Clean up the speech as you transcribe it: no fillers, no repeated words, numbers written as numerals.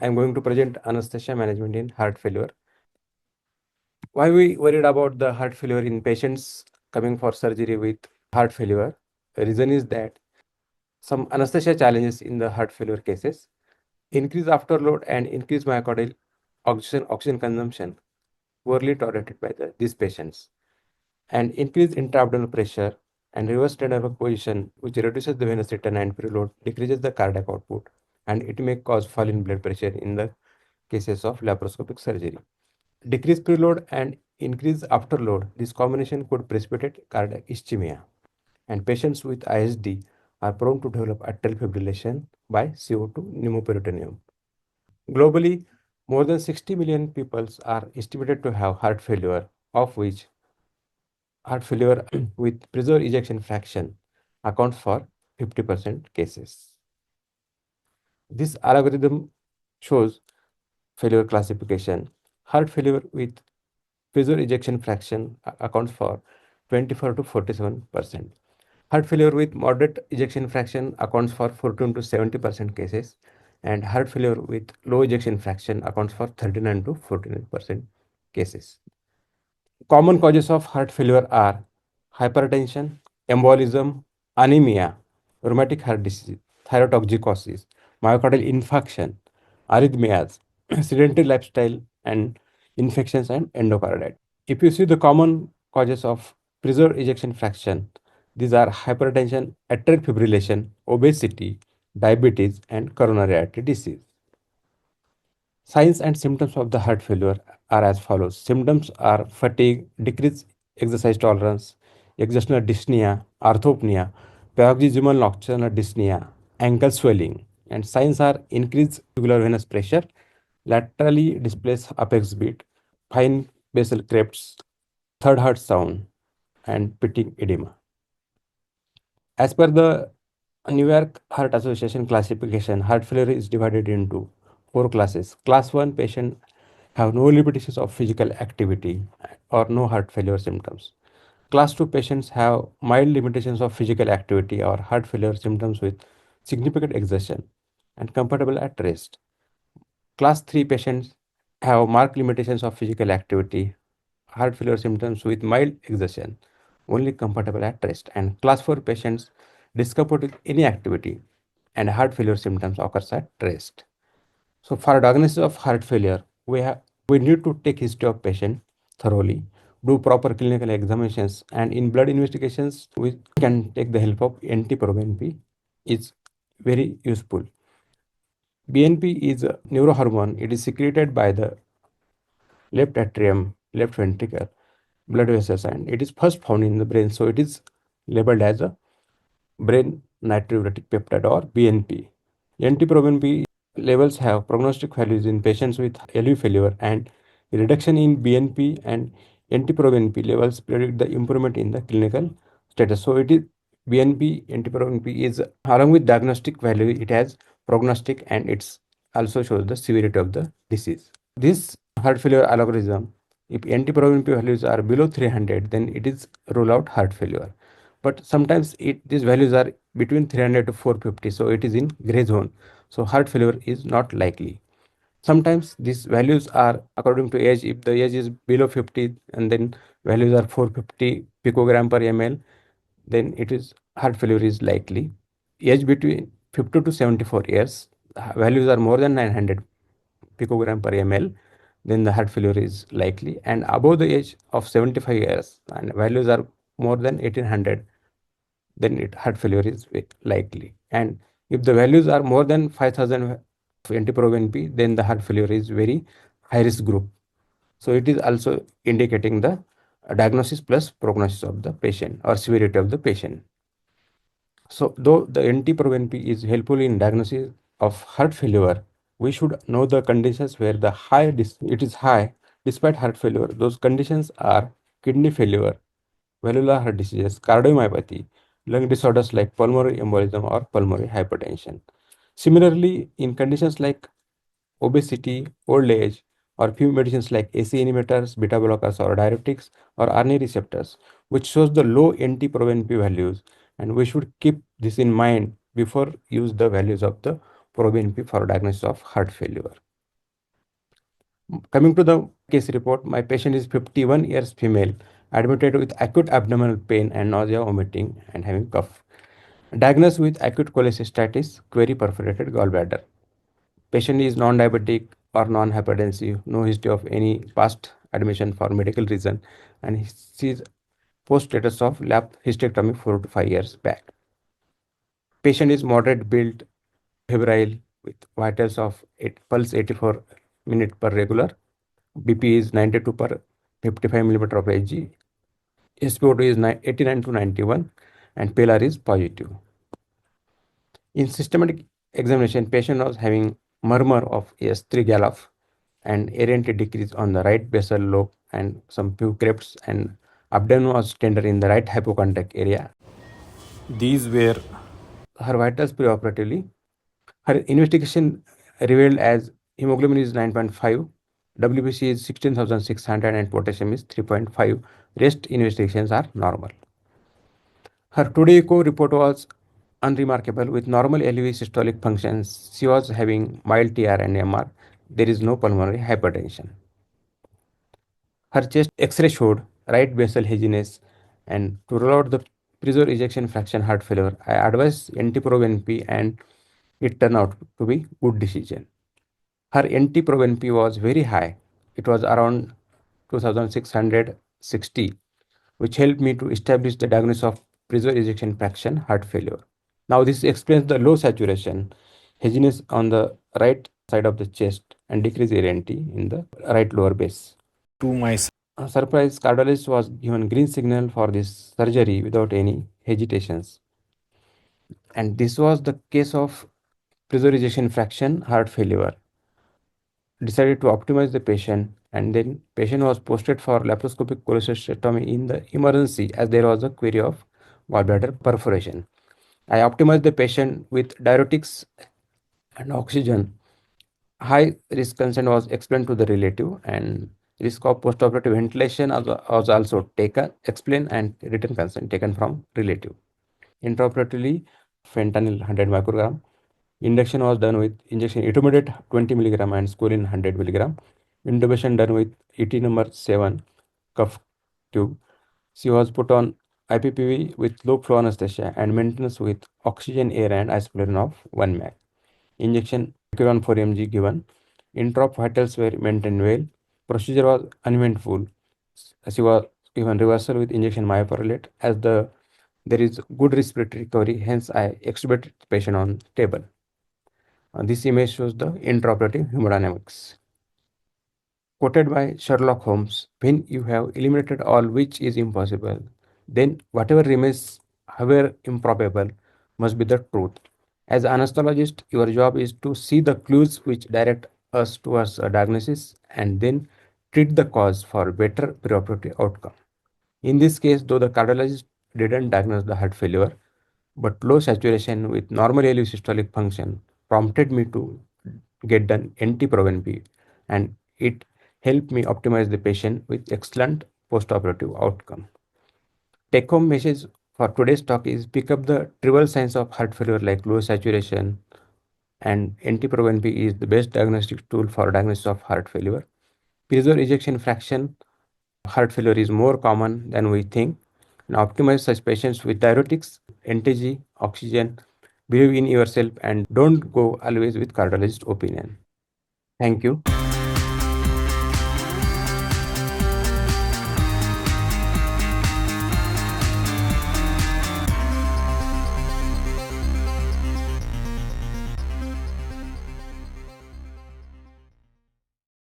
I am going to present anesthesia management in heart failure. Why we worried about the heart failure in patients coming for surgery with heart failure? The reason is that some anesthesia challenges in the heart failure cases, increased afterload and increased myocardial oxygen consumption poorly tolerated by these patients, and increased intra-abdominal pressure and reverse nerve position, which reduces the venous return and preload, decreases the cardiac output, and it may cause fall in blood pressure in the cases of laparoscopic surgery. Decreased preload and increased afterload, this combination could precipitate cardiac ischemia, and patients with ISD are prone to develop atrial fibrillation by CO2 pneumoperitoneum. Globally, more than 60 million people are estimated to have heart failure, of which heart failure with preserved ejection fraction accounts for 50% cases. This algorithm shows failure classification. Heart failure with preserved ejection fraction accounts for 24 to 47%. Heart failure with moderate ejection fraction accounts for 14 to 70% cases, and heart failure with low ejection fraction accounts for 39 to 49% cases. Common causes of heart failure are hypertension, embolism, anemia, rheumatic heart disease, thyrotoxicosis, myocardial infarction, arrhythmias, sedentary lifestyle, and infections and endocarditis. If you see the common causes of preserved ejection fraction, these are hypertension, atrial fibrillation, obesity, diabetes, and coronary artery disease. Signs and symptoms of the heart failure are as follows. Symptoms are fatigue, decreased exercise tolerance, exertional dyspnea, orthopnea, paroxysmal nocturnal dyspnea, ankle swelling, and signs are increased jugular venous pressure, laterally displaced apex beat, fine basal crepes, third heart sound, and pitting edema. As per the New York Heart Association classification, heart failure is divided into 4 classes. Class 1 patient have no limitations of physical activity or no heart failure symptoms. Class 2 patients have mild limitations of physical activity or heart failure symptoms with significant exertion and comfortable at rest. Class 3 patients have marked limitations of physical activity, heart failure symptoms with mild exertion, only comfortable at rest. And class 4 patients discomfort with any activity and heart failure symptoms occurs at rest. So for diagnosis of heart failure, we need to take history of patient thoroughly, do proper clinical examinations, and in blood investigations, we can take the help of NT-proBNP. Is very useful. BNP is a neurohormone. It is secreted by the left atrium, left ventricle, blood vessels, and it is first found in the brain. So it is labeled as a brain natriuretic peptide or BNP. NT-proBNP levels have prognostic values in patients with LV failure, and reduction in BNP and NT-proBNP levels predict the improvement in the clinical status. So it is BNP, NT-proBNP is along with diagnostic value, it has prognostic and it's also shows the severity of the disease. This heart failure algorithm, if NT-proBNP values are below 300, then it is rule out heart failure. But sometimes these values are between 300 to 450, so it is in gray zone. So heart failure is not likely. Sometimes these values are according to age. If the age is below 50 and then values are 450 picogram per ml, then it is heart failure is likely. Age between 50 to 74 years, values are more than 900 picogram per ml, then the heart failure is likely. And above the age of 75 years and values are more than 1800, then heart failure is likely. And if the values are more than 5000 NT-proBNP, then the heart failure is very high risk group. So it is also indicating the diagnosis plus prognosis of the patient or severity of the patient. So though the NT-proBNP is helpful in diagnosis of heart failure, we should know the conditions where it is high despite heart failure. Those conditions are kidney failure, valvular heart diseases, cardiomyopathy, lung disorders like pulmonary embolism or pulmonary hypertension. Similarly, in conditions like obesity, old age, or few medicines like AC inhibitors, beta blockers, or diuretics, or RNA receptors, which shows the low NT-proBNP values, and we should keep this in mind before use the values of the proBNP for diagnosis of heart failure. Coming to the case report, my patient is 51 years female, admitted with acute abdominal pain and nausea, vomiting, and having cough. Diagnosed with acute cholecystitis, query perforated gallbladder. Patient is non-diabetic or non-hypertensive, no history of any past admission for medical reason, and he is post status of lap hysterectomy 4 to 5 years back. Patient is moderate build, febrile with vitals of pulse 84 minute per regular. BP is 92 per 55 millimeter of Hg. SpO2 is 89 to 91 and PLR is positive. In systematic examination, patient was having murmur of S3 gallop and errant decrease on the right basal lobe and some few crepes, and abdomen was tender in the right hypochondriac area. These were her vitals preoperatively. Her investigation revealed as hemoglobin is 9.5, WBC is 16,600 and potassium is 3.5. Rest investigations are normal. Her 2-day echo report was unremarkable with normal LV systolic functions. She was having mild TR and MR. There is no pulmonary hypertension. Her chest X-ray showed right basal haziness, and to rule out the preserved ejection fraction heart failure, I advised NT-proBNP and it turned out to be good decision. Her NT-proBNP was very high. It was around 2660, which helped me to establish the diagnosis of preserved ejection fraction heart failure. Now this explains the low saturation, haziness on the right side of the chest and decreased ANT in the right lower base. To my surprise, cardiologist was given green signal for this surgery without any hesitations. And this was the case of preserved ejection fraction heart failure. Decided to optimize the patient, and then patient was posted for laparoscopic cholecystectomy in the emergency as there was a query of gallbladder perforation. I optimized the patient with diuretics and oxygen. High risk consent was explained to the relative, and risk of postoperative ventilation was also taken, explained, and written consent taken from relative. Intraoperatively, fentanyl 100 microgram. Induction was done with injection intermediate 20 milligram and scoline 100 milligram. Intubation done with ET number 7 cuff tube. She was put on IPPV with low flow anesthesia and maintenance with oxygen, air, and isoplatin of 1 mg. Injection acumen 4 mg given. Introp vitals were maintained well. Procedure was uneventful. She was given reversal with injection myopyrrolate as there is good respiratory recovery. Hence, I extubated the patient on table. This image shows the intraoperative hemodynamics. Quoted by Sherlock Holmes, when you have eliminated all which is impossible, then whatever remains, however improbable, must be the truth. As an anesthesiologist, your job is to see the clues which direct us towards a diagnosis and then treat the cause for better preoperative outcome. In this case, though the cardiologist didn't diagnose the heart failure, but low saturation with normal LV systolic function prompted me to get done NT-proBNP, and it helped me optimize the patient with excellent postoperative outcome. Take home message for today's talk is pick up the trivial signs of heart failure like low saturation, and NT-proBNP is the best diagnostic tool for diagnosis of heart failure. Preserved ejection fraction heart failure is more common than we think. And optimize such patients with diuretics, NTG, oxygen. Believe in yourself and don't go always with cardiologist opinion. Thank you.